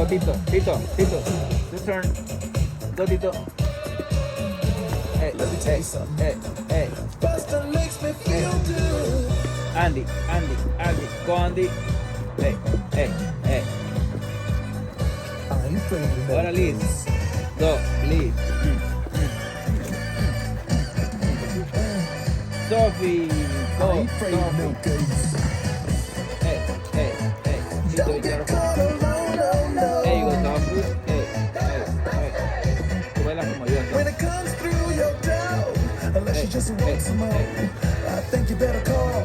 Go, Tito. Tito. Your turn. Go, Tito. Hey, Let me tell you something. Hey. Buster makes me feel good. Andy. Go, Andy. Hey. I ain't afraid of no Ahora Liz. ghosts. Go, Liz. Sophie. I Go, ain't afraid of no Sophie. ghosts. Hey. Tito, Don't you get gotta- caught alone, no, no. There you go, Sophie. Hey. Tú bailas como yo, When Sophie. it comes through your door, unless you just want some more, I think you better call.